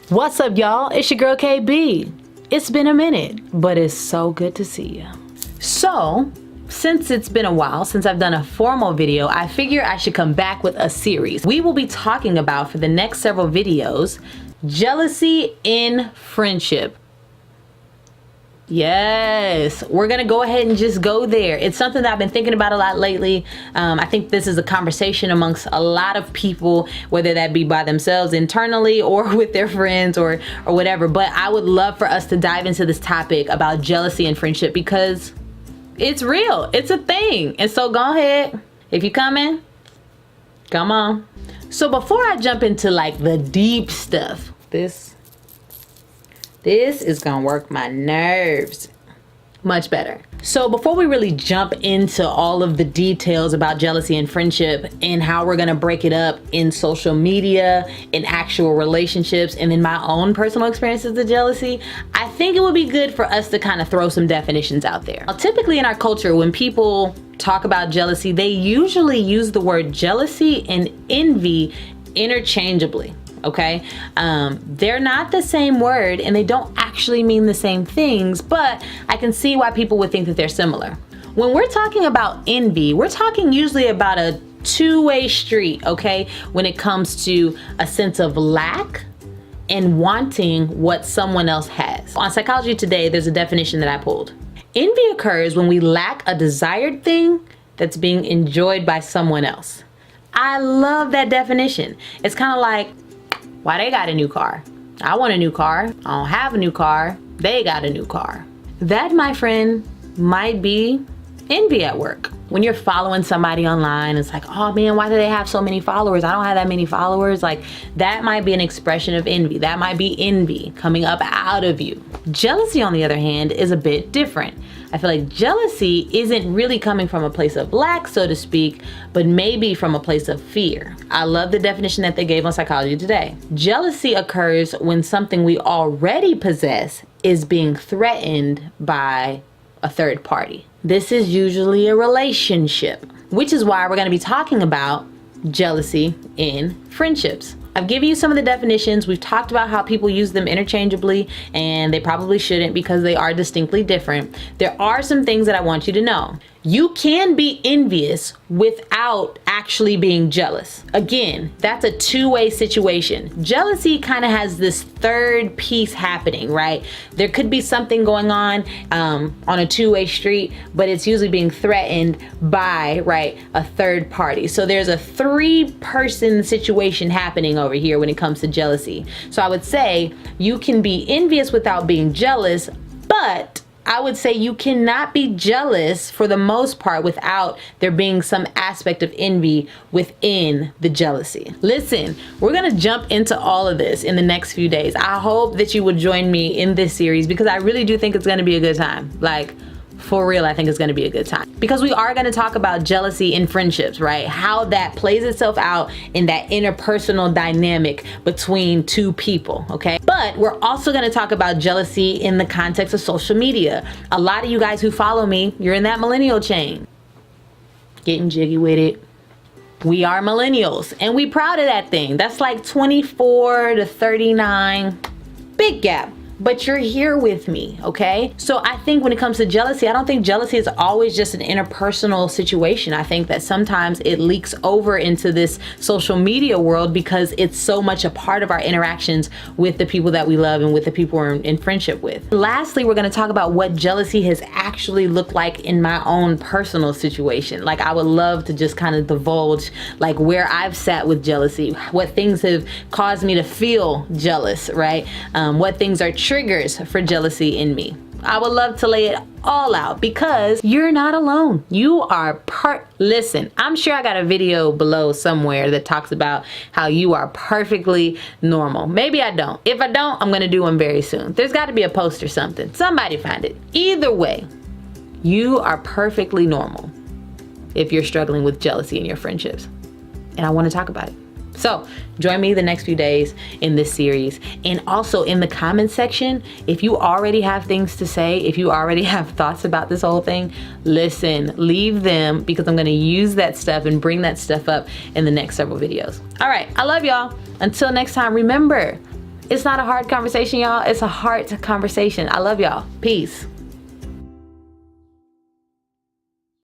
What's up, y'all? It's your girl KB. It's been a minute, but it's so good to see you. So, since it's been a while since I've done a formal video, I figure I should come back with a series. We will be talking about, for the next several videos, jealousy in friendship. Yes, we're gonna go ahead and just go there. It's something that I've been thinking about a lot lately. I think this is a conversation amongst a lot of people, whether that be by themselves internally or with their friends or whatever. But I would love for us to dive into this topic about jealousy and friendship because it's real. It's a thing. And so go ahead. If you're coming, come on. So before I jump into like the deep stuff, this is gonna work my nerves much better. So before we really jump into all of the details about jealousy and friendship and how we're gonna break it up in social media, in actual relationships, and in my own personal experiences of jealousy, I think it would be good for us to kind of throw some definitions out there. Now, typically in our culture, when people talk about jealousy, they usually use the word jealousy and envy interchangeably. Okay, they're not the same word and they don't actually mean the same things, but I can see why people would think that they're similar. When we're talking about envy, we're talking usually about a two-way street, okay, when it comes to a sense of lack and wanting what someone else has. On Psychology Today, there's a definition that I pulled. Envy occurs when we lack a desired thing that's being enjoyed by someone else. I love that definition. It's kind of like, why they got a new car? I want a new car. I don't have a new car. They got a new car. That, my friend, might be envy at work. When you're following somebody online, it's like, oh man, why do they have so many followers? I don't have that many followers. Like, that might be an expression of envy. That might be envy coming up out of you. Jealousy, on the other hand, is a bit different. I feel like jealousy isn't really coming from a place of lack, so to speak, but maybe from a place of fear. I love the definition that they gave on Psychology Today. Jealousy occurs when something we already possess is being threatened by a third party. This is usually a relationship, which is why we're going to be talking about jealousy in friendships. I've given you some of the definitions. We've talked about how people use them interchangeably, and they probably shouldn't because they are distinctly different. There are some things that I want you to know. You can be envious without actually being jealous. Again, that's a two-way situation. Jealousy kind of has this third piece happening, right? There could be something going on a two-way street, but it's usually being threatened by, right, a third party. So there's a three-person situation happening over here when it comes to jealousy. So I would say you can be envious without being jealous, but I would say you cannot be jealous for the most part without there being some aspect of envy within the jealousy. Listen, we're gonna jump into all of this in the next few days. I hope that you will join me in this series because I really do think it's gonna be a good time. Like, for real, I think it's gonna be a good time. Because we are gonna talk about jealousy in friendships, right? How that plays itself out in that interpersonal dynamic between two people, okay? But we're also gonna talk about jealousy in the context of social media. A lot of you guys who follow me, you're in that millennial chain. Getting jiggy with it. We are millennials, and we proud of that thing. That's like 24 to 39, big gap. But you're here with me, okay? So I think when it comes to jealousy, I don't think jealousy is always just an interpersonal situation. I think that sometimes it leaks over into this social media world because it's so much a part of our interactions with the people that we love and with the people we're in friendship with. Lastly, we're gonna talk about what jealousy has actually looked like in my own personal situation. Like, I would love to just kind of divulge like where I've sat with jealousy, what things have caused me to feel jealous, right? What things are triggers for jealousy in me. I would love to lay it all out because you're not alone. You are listen, I'm sure I got a video below somewhere that talks about how you are perfectly normal. Maybe I don't. If I don't, I'm gonna do one very soon. There's got to be a post or something. Somebody find it. Either way, you are perfectly normal if you're struggling with jealousy in your friendships. And I want to talk about it. So join me the next few days in this series. And also in the comment section, if you already have things to say, if you already have thoughts about this whole thing, listen, leave them because I'm going to use that stuff and bring that stuff up in the next several videos. All right. I love y'all. Until next time, remember, It's not a hard conversation, y'all. It's a heart conversation. I love y'all. Peace.